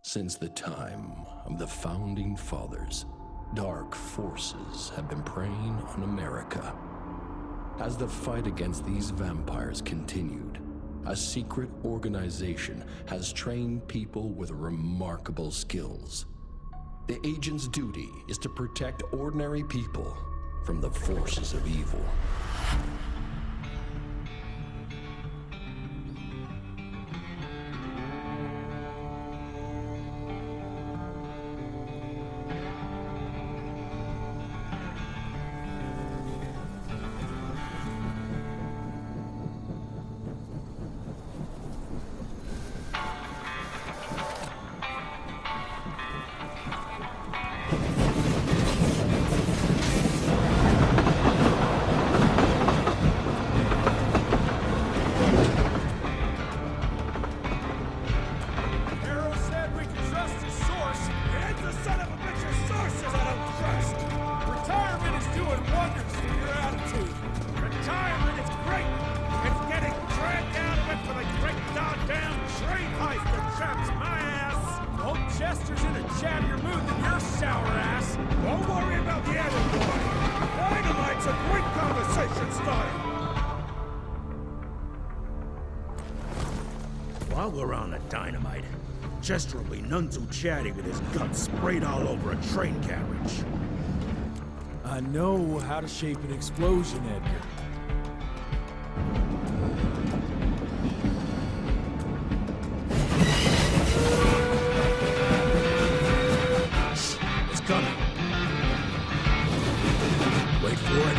Since the time of the Founding Fathers, dark forces have been preying on America. As the fight against these vampires continued, a secret organization has trained people with remarkable skills. The agent's duty is to protect ordinary people from the forces of evil. While we're on the dynamite, Chester will be none too chatty with his guts sprayed all over a train carriage. I know how to shape an explosion, Edgar. It's coming. Wait for it.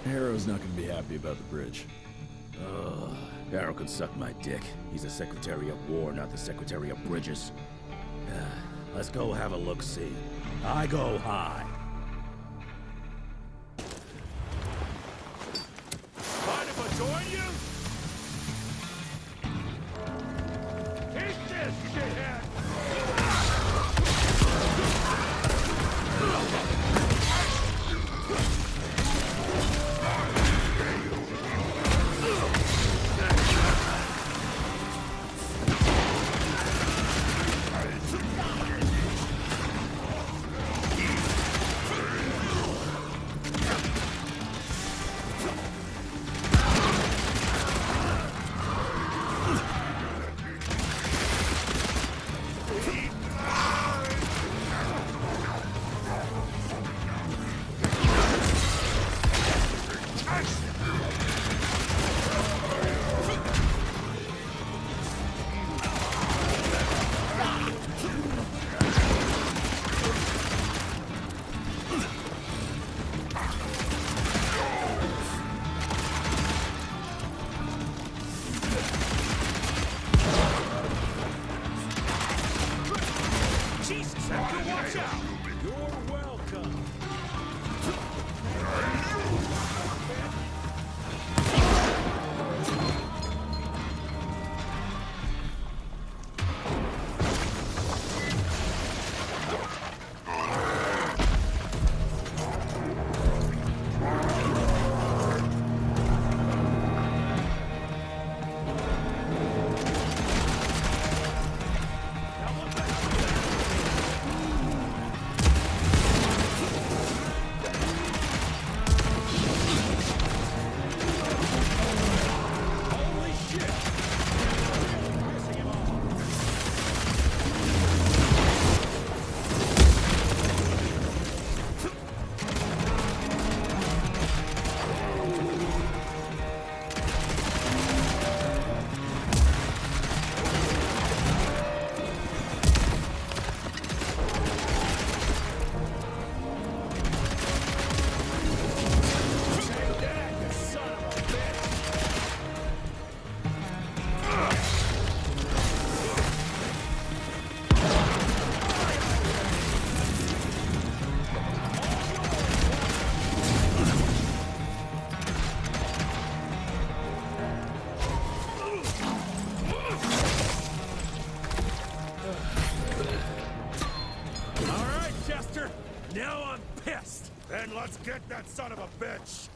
Harrow's not gonna be happy about the bridge. Harrow could suck my dick. He's the Secretary of War, not the Secretary of Bridges. Let's go have a look-see. I go high. Mind if I join you? Take this, shithead! Then let's get that son of a bitch!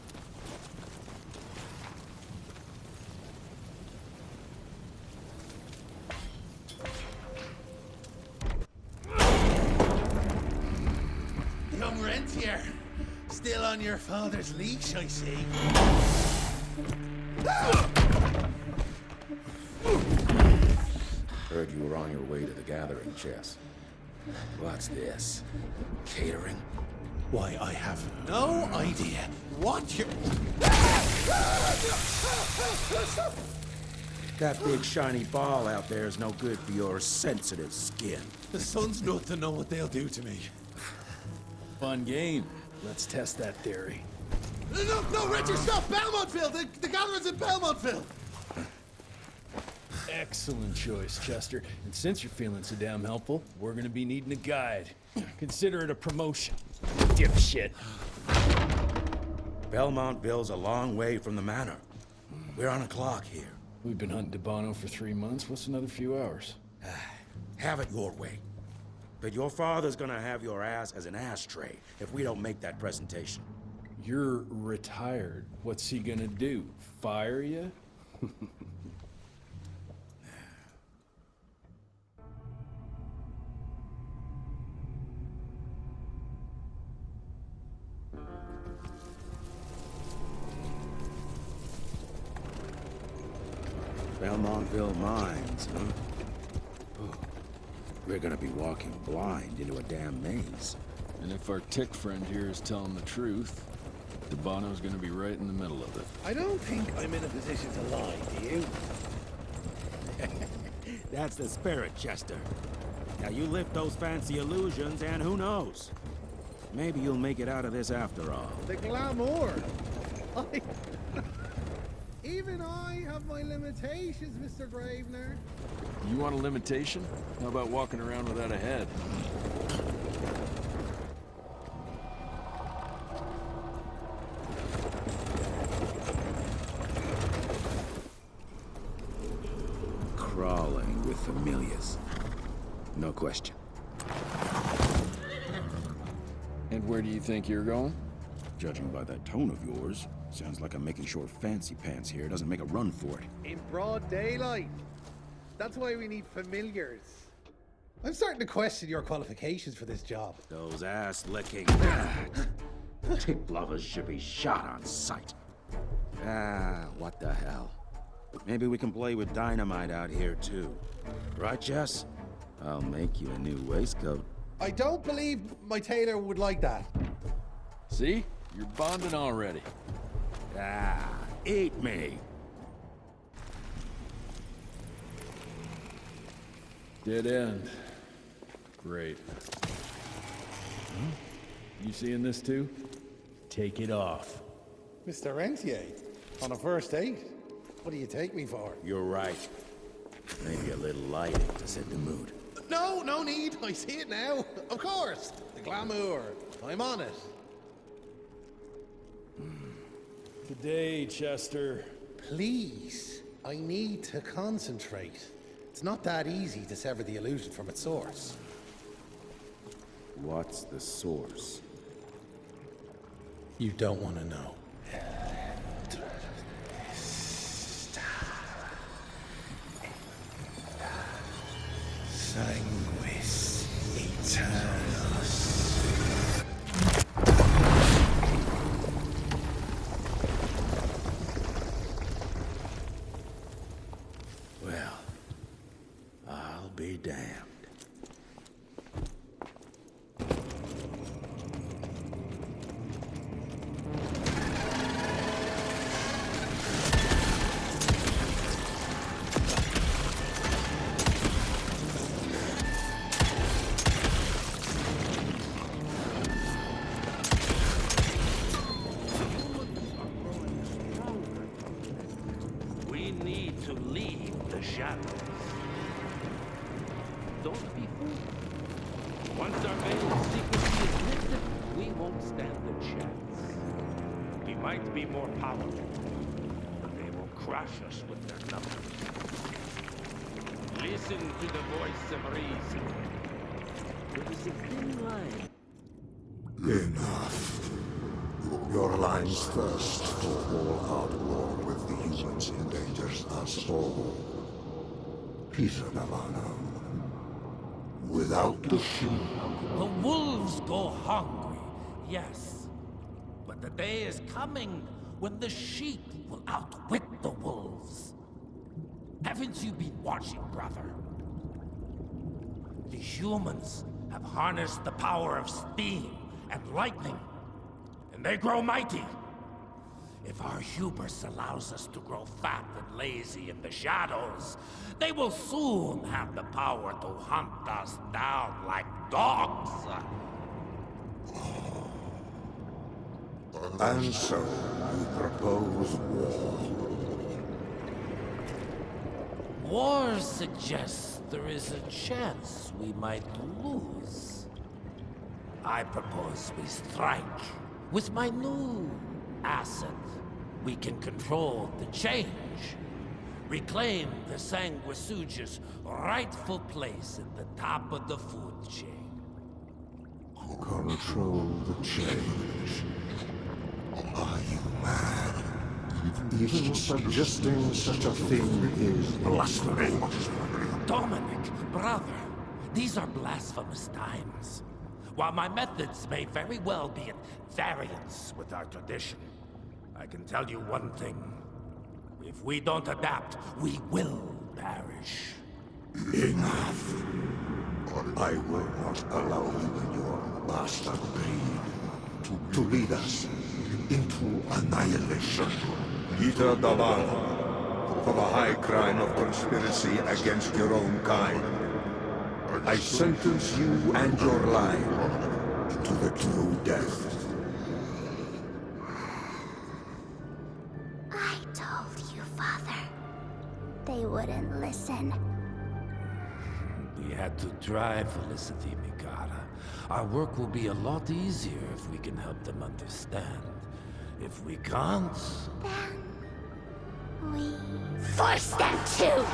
Young rentier, still on your father's leash, I see. Heard you were on your way to the gathering, Chess. What's this? Catering? Why, I have no idea what you're... That big shiny ball out there is no good for your sensitive skin. The sun's not to know what they'll do to me. Fun game. Let's test that theory. No, Richard, stop! Belmontville! The gathering's in Belmontville! Excellent choice, Chester. And since you're feeling so damn helpful, we're gonna be needing a guide. Consider it a promotion. Dipshit. Belmontville's a long way from the manor. We're on a clock here. We've been hunting Debano for 3 months. What's another few hours? Have it your way. But your father's gonna have your ass as an ashtray if we don't make that presentation. You're retired. What's he gonna do? Fire you? Belmontville Mines, huh? Oh, we're gonna be walking blind into a damn maze. And if our tick friend here is telling the truth, Debano's gonna be right in the middle of it. I don't think I'm in a position to lie, do you? That's the spirit, Chester. Now you lift those fancy illusions, and who knows? Maybe you'll make it out of this after all. The glamour. Even I have my limitations, Mr. Gravener. You want a limitation? How about walking around without a head? Crawling with familiars. No question. And where do you think you're going? Judging by that tone of yours, sounds like I'm making sure Fancy Pants here doesn't make a run for it. In broad daylight. That's why we need familiars. I'm starting to question your qualifications for this job. Those ass-licking tip lovers should be shot on sight. What the hell? Maybe we can play with dynamite out here, too. Right, Jess? I'll make you a new waistcoat. I don't believe my tailor would like that. See? You're bonding already. Eat me! Dead end. Great. You seeing this too? Take it off. Mr. Rentier, on a first date? What do you take me for? You're right. Maybe a little lighting to set the mood. No need. I see it now. Of course. The glamour. I'm on it. Today, Chester. Please, I need to concentrate. It's not that easy to sever the illusion from its source. What's the source? You don't want to know. Sanguis Eternus. Well, I'll be damned. We need to leave the shadows. Don't be fooled. Once our veil of secrecy is lifted, we won't stand a chance. We might be more powerful, but they will crush us with their numbers. Listen to the voice of reason. It is a thin line. Enough. Your line's thirst for all-out war with the humans endangers us all. Peter Navana. Without the sheep. The wolves go hungry, yes. But the day is coming when the sheep will outwit the wolves. Haven't you been watching, brother? The humans have harnessed the power of steam and lightning, and they grow mighty. If our hubris allows us to grow fat and lazy in the shadows, they will soon have the power to hunt us down like dogs. And so, you propose war. War suggests there is a chance we might lose. I propose we strike. With my new asset, we can control the change. Reclaim the Sanguisuja's rightful place at the top of the food chain. Control the change. Are you mad? Even suggesting such a thing is blasphemy. Dominic, brother, these are blasphemous times. While my methods may very well be at variance with our tradition, I can tell you one thing. If we don't adapt, we will perish. Enough. I will not allow you and your bastard breed to lead us into annihilation. Peter Davala, for the high crime of conspiracy against your own kind, I sentence you and your line to the true death. I told you, Father. They wouldn't listen. We had to try, Felicity Mikata. Our work will be a lot easier if we can help them understand. If we can't... Then... we... force them to!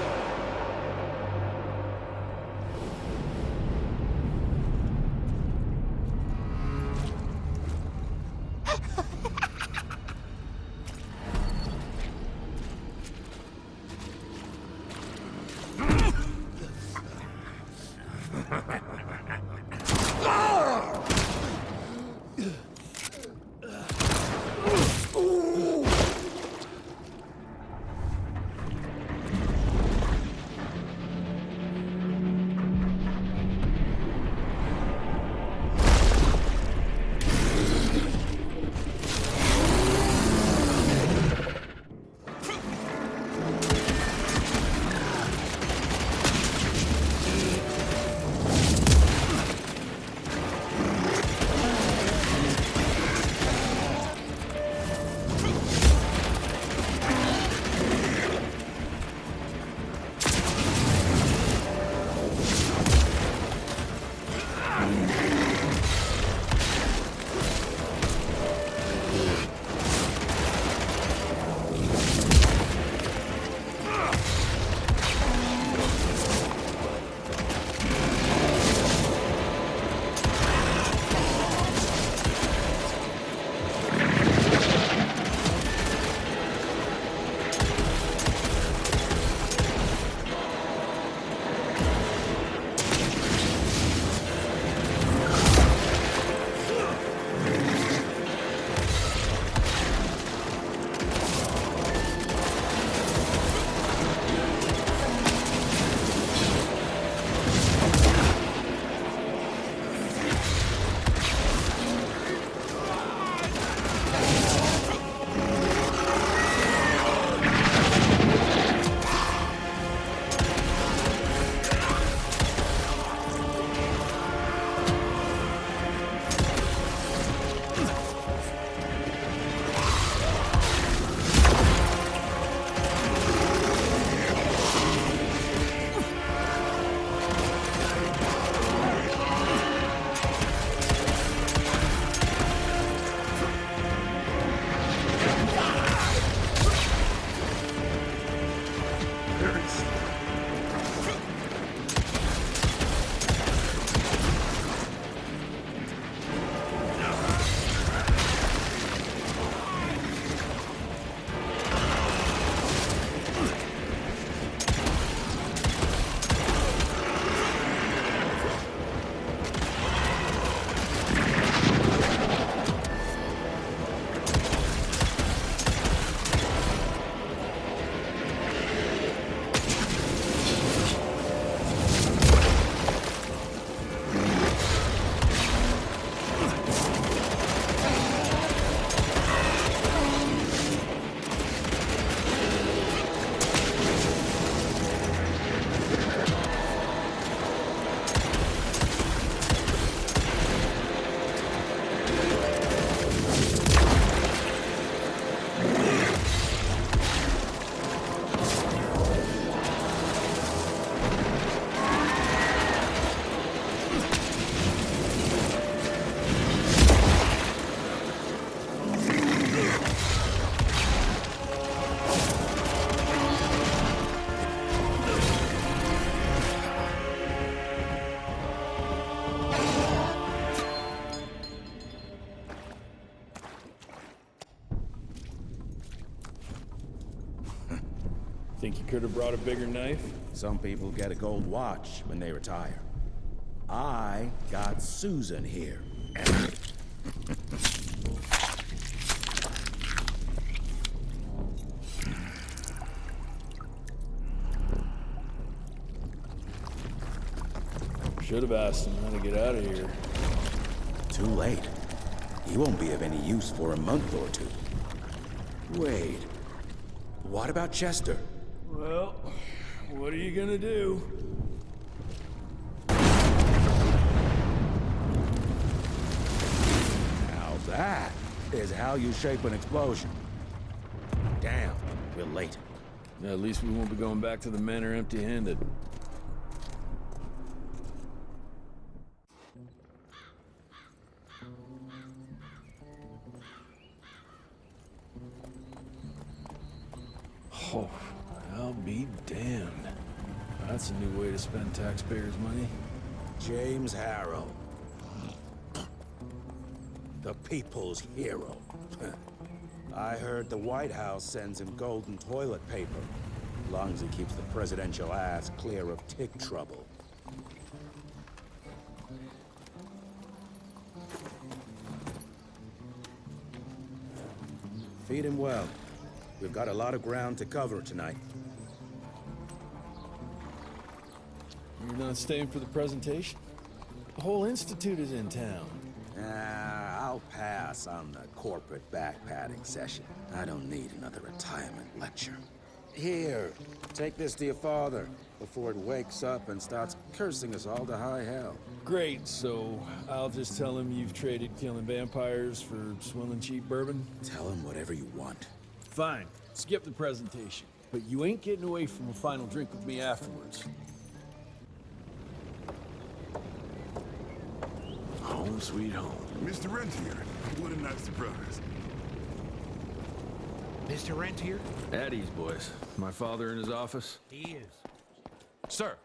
could have brought a bigger knife. Some people get a gold watch when they retire. I got Susan here. Should have asked him how to get out of here. Too late. He won't be of any use for a month or two. Wait. What about Chester? Well, what are you gonna do? Now that is how you shape an explosion. Damn, we're late. At least we won't be going back to the manor empty-handed. Oh, I'll be damned. That's a new way to spend taxpayers' money. James Harrow. The people's hero. I heard the White House sends him golden toilet paper, as long as he keeps the presidential ass clear of tick trouble. Feed him well. We've got a lot of ground to cover tonight. You're not staying for the presentation? The whole institute is in town. I'll pass on the corporate backpatting session. I don't need another retirement lecture. Here, take this to your father before it wakes up and starts cursing us all to high hell. Great, so I'll just tell him you've traded killing vampires for swilling cheap bourbon? Tell him whatever you want. Fine, skip the presentation. But you ain't getting away from a final drink with me afterwards. Home sweet home. Mr. Rentier, what a nice surprise. Mr. Rentier? At ease, boys. My father in his office? He is. Sir,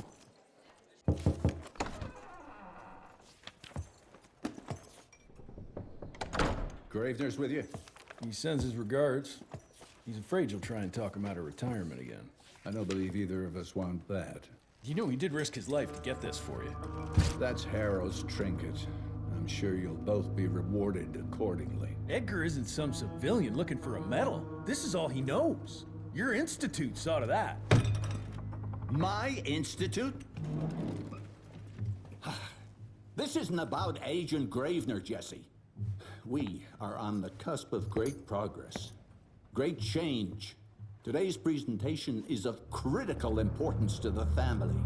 Gravener's with you? He sends his regards. He's afraid you'll try and talk him out of retirement again. I don't believe either of us want that. You know he did risk his life to get this for you. That's Harrow's trinket. I'm sure you'll both be rewarded accordingly. Edgar isn't some civilian looking for a medal. This is all he knows. Your institute saw to that. My institute? This isn't about Agent Gravener, Jesse. We are on the cusp of great progress, great change. Today's presentation is of critical importance to the family.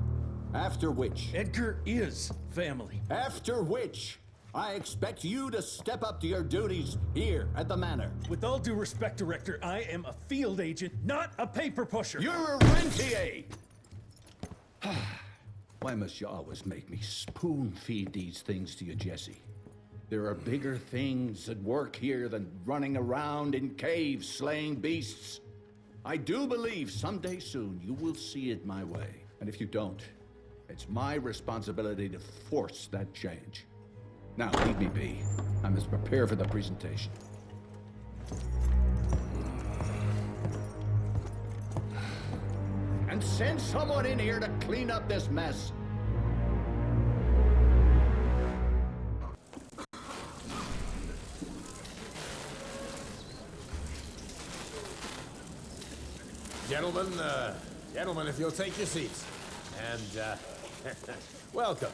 After which... Edgar is family. After which, I expect you to step up to your duties here at the manor. With all due respect, Director, I am a field agent, not a paper pusher. You're a rentier! Why must you always make me spoon-feed these things to you, Jesse? There are bigger things at work here than running around in caves slaying beasts. I do believe someday soon you will see it my way. And if you don't, it's my responsibility to force that change. Now, leave me be. I must prepare for the presentation. And send someone in here to clean up this mess. Gentlemen, if you'll take your seats. And, welcome.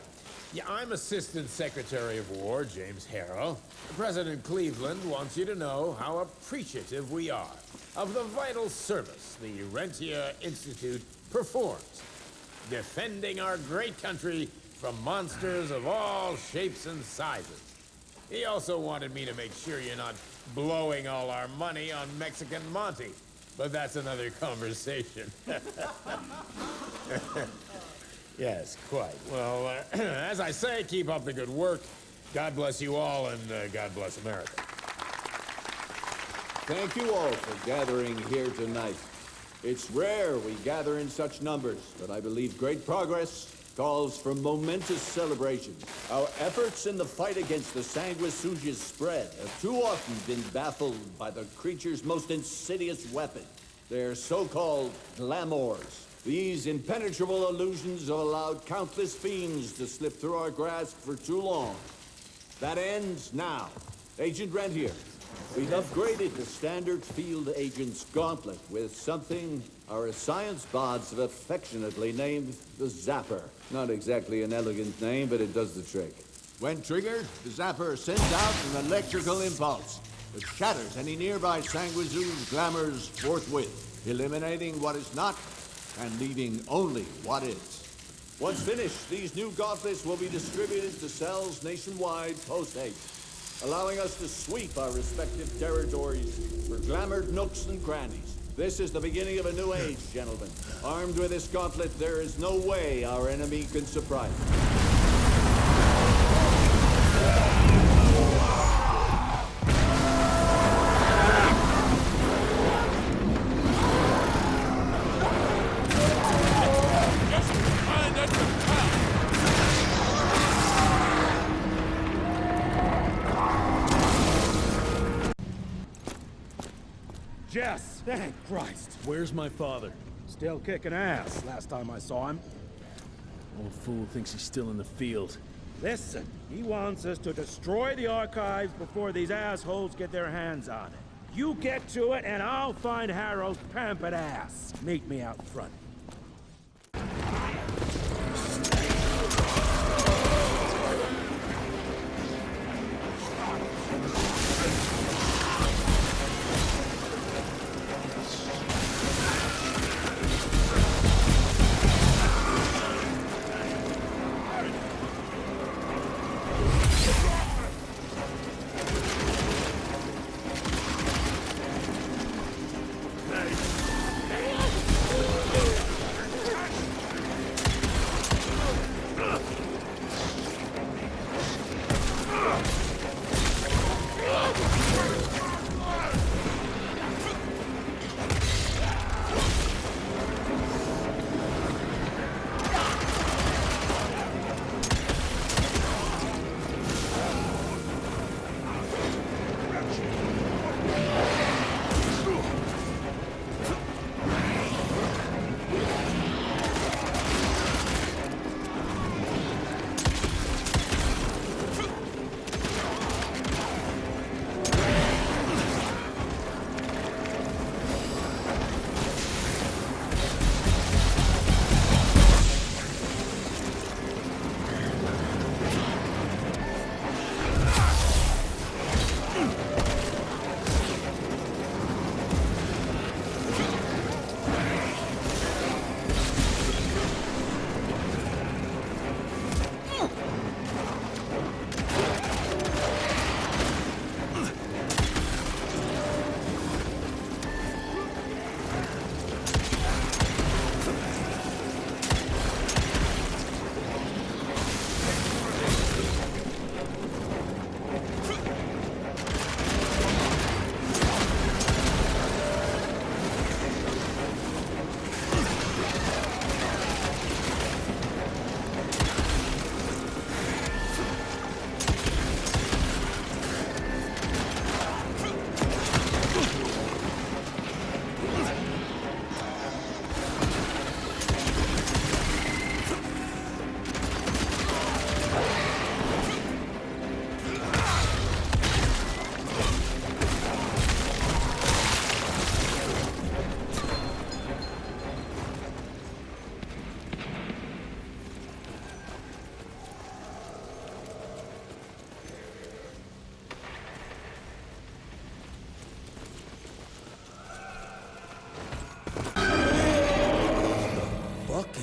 Yeah, I'm Assistant Secretary of War, James Harrow. President Cleveland wants you to know how appreciative we are of the vital service the Rentier Institute performs, defending our great country from monsters of all shapes and sizes. He also wanted me to make sure you're not blowing all our money on Mexican Monty. But that's another conversation. Yes, quite. Well, as I say, keep up the good work. God bless you all, and God bless America. Thank you all for gathering here tonight. It's rare we gather in such numbers, but I believe great progress calls for momentous celebration. Our efforts in the fight against the sanguisuga's spread have too often been baffled by the creature's most insidious weapon, They're so-called glamours. These impenetrable illusions have allowed countless fiends to slip through our grasp for too long. That ends now. Agent Rentier, we've upgraded the standard field agent's gauntlet with something our science bots have affectionately named the Zapper. Not exactly an elegant name, but it does the trick. When triggered, the Zapper sends out an electrical impulse that shatters any nearby Sanguizu's glamours forthwith, eliminating what is not and leaving only what is. Once finished, these new gauntlets will be distributed to cells nationwide post-haste, allowing us to sweep our respective territories for glamoured nooks and crannies. This is the beginning of a new age, gentlemen. Armed with this gauntlet, there is no way our enemy can surprise us. Jess! Thank Christ! Where's my father? Still kicking ass, last time I saw him. Old fool thinks he's still in the field. Listen, he wants us to destroy the archives before these assholes get their hands on it. You get to it, and I'll find Harrow's pampered ass. Meet me out front.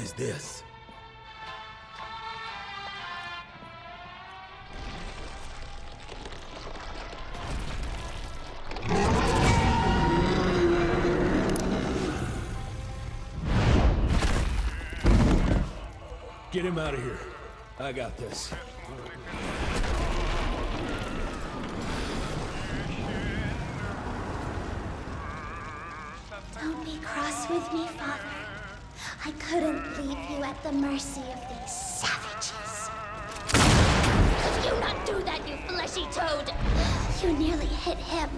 Is this? Get him out of here. I got this. Don't be cross with me, Father. I couldn't leave you at the mercy of these savages. Could you not do that, you fleshy toad? You nearly hit him.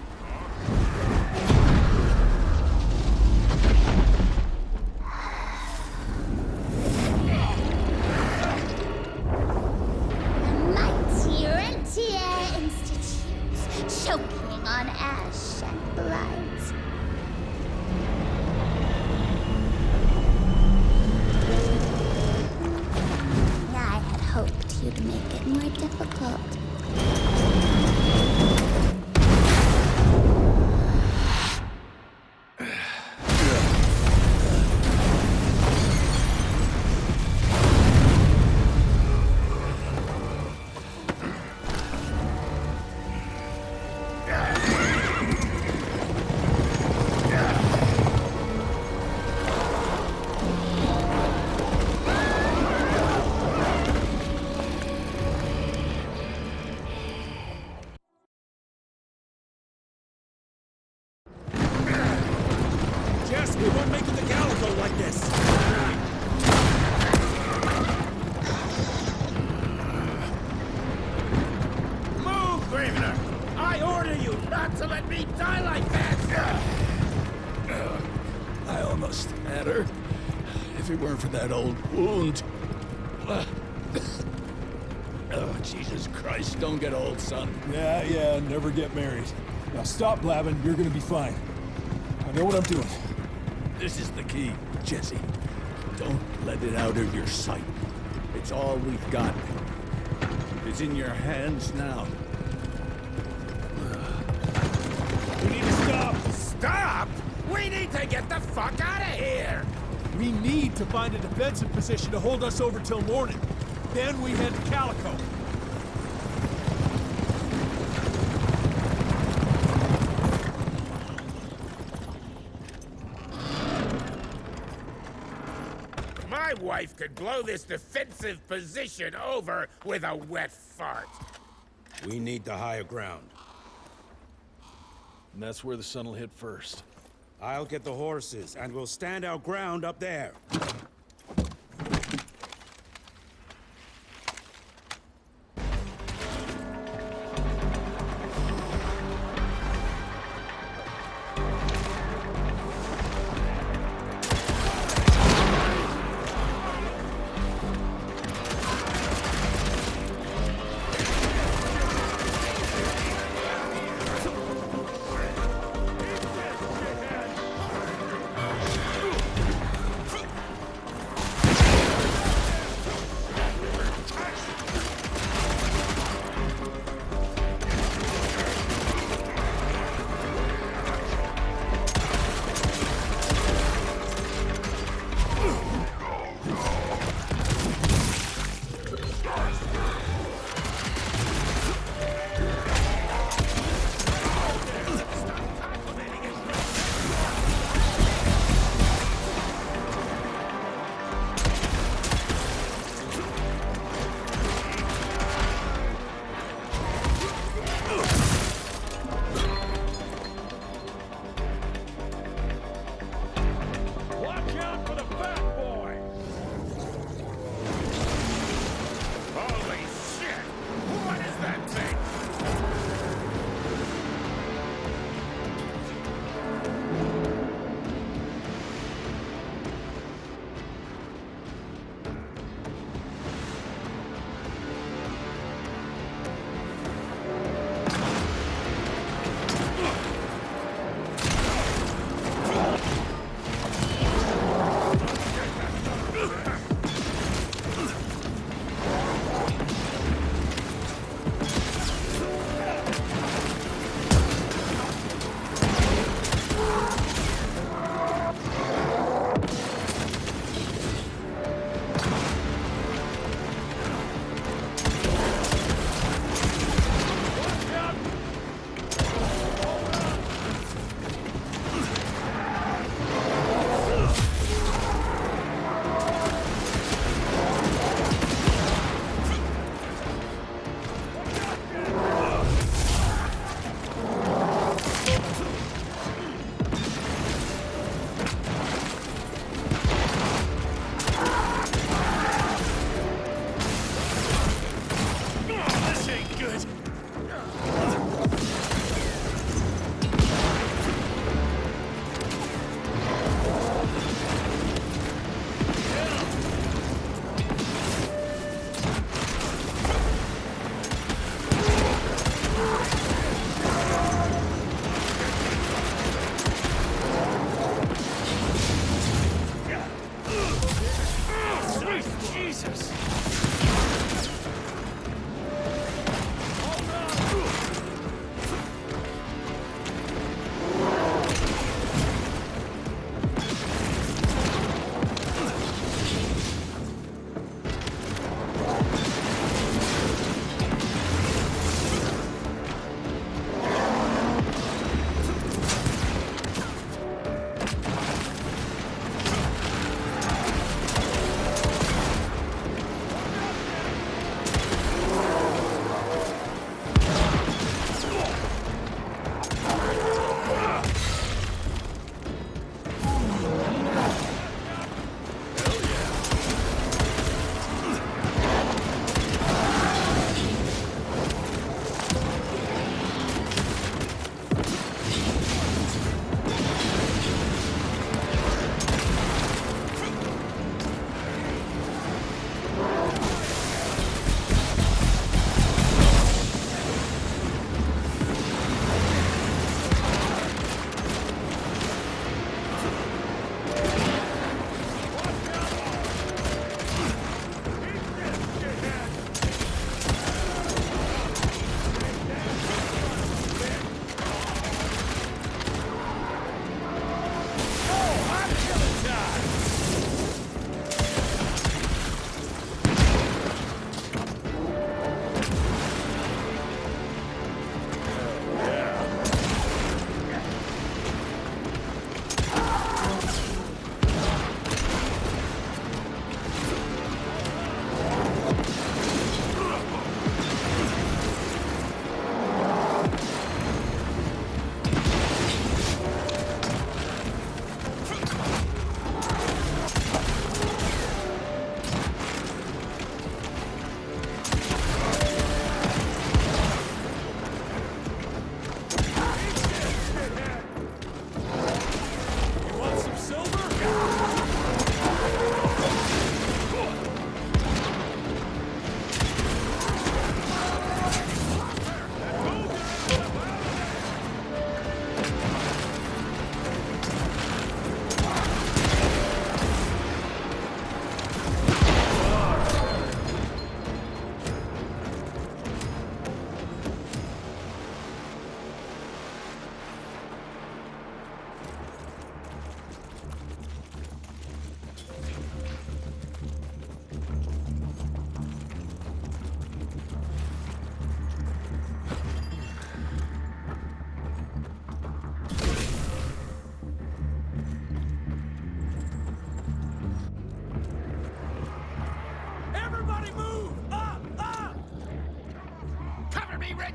it weren't for that old wound. Oh, Jesus Christ, don't get old, son. Yeah, never get married. Now stop blabbing, you're gonna be fine. I know what I'm doing. This is the key, Jesse. Don't let it out of your sight. It's all we've got. It's in your hands now. We need to stop! Stop! We need to get the fuck out of here! We need to find a defensive position to hold us over till morning. Then we head to Calico. My wife could blow this defensive position over with a wet fart. We need the higher ground. And that's where the sun will hit first. I'll get the horses, and we'll stand our ground up there.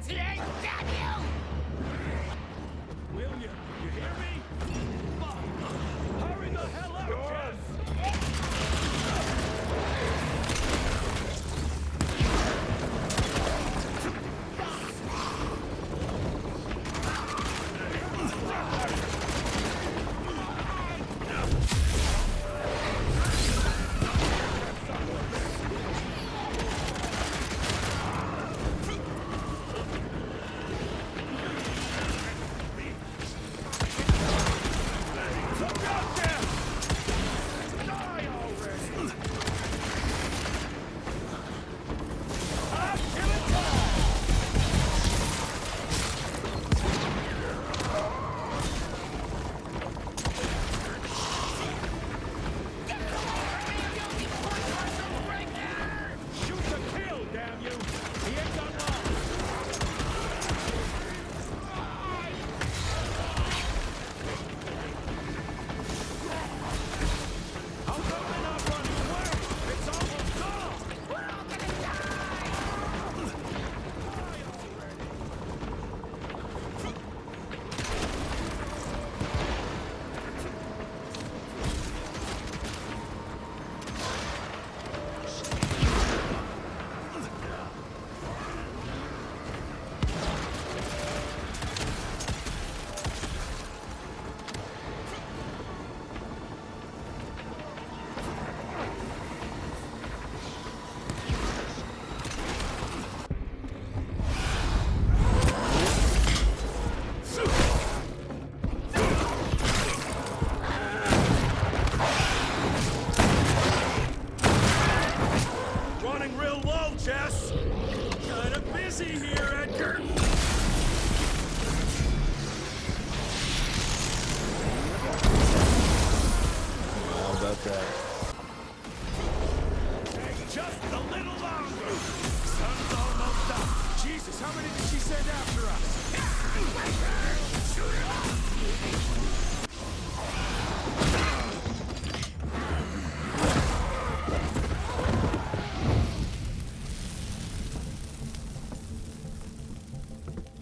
today, damn you! Will you? You hear me? Fuck! Hurry the hell up, Jess!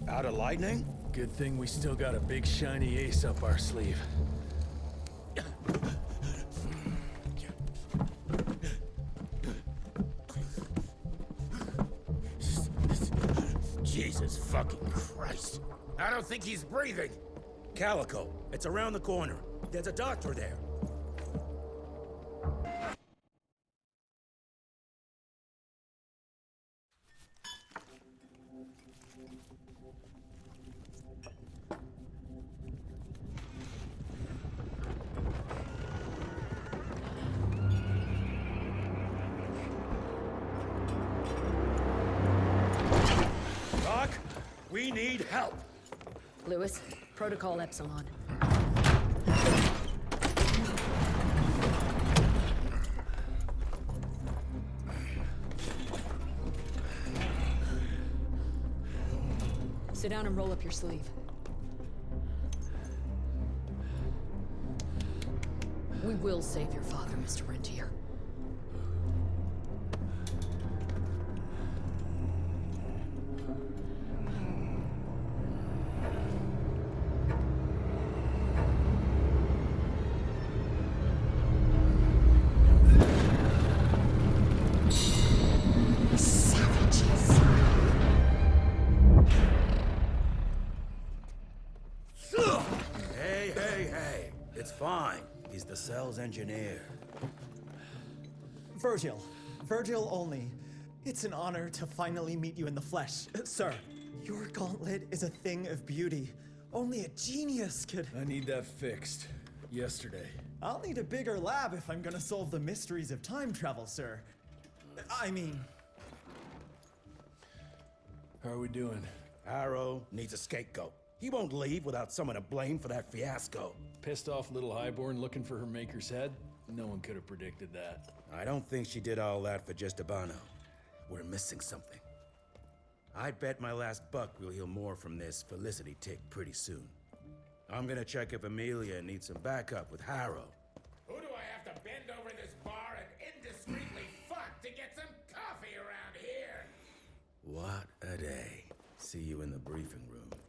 Out of lightning? Good thing we still got a big shiny ace up our sleeve. Jesus fucking Christ. I don't think he's breathing. Calico, it's around the corner. There's a doctor there. We need help. Lewis, Protocol Epsilon. Sit down and roll up your sleeve. We will save your father, Mr. Rentier. It's fine. He's the cell's engineer. Virgil. Virgil only. It's an honor to finally meet you in the flesh. Sir, your gauntlet is a thing of beauty. Only a genius could... I need that fixed. Yesterday. I'll need a bigger lab if I'm gonna solve the mysteries of time travel, sir. I mean... How are we doing? Arrow needs a scapegoat. He won't leave without someone to blame for that fiasco. Pissed off little highborn looking for her maker's head? No one could have predicted that. I don't think she did all that for just Abano. We're missing something. I bet my last buck we'll hear more from this Felicity tick pretty soon. I'm gonna check if Amelia needs some backup with Harrow. Who do I have to bend over this bar and indiscreetly fuck to get some coffee around here? What a day. see you in the briefing room.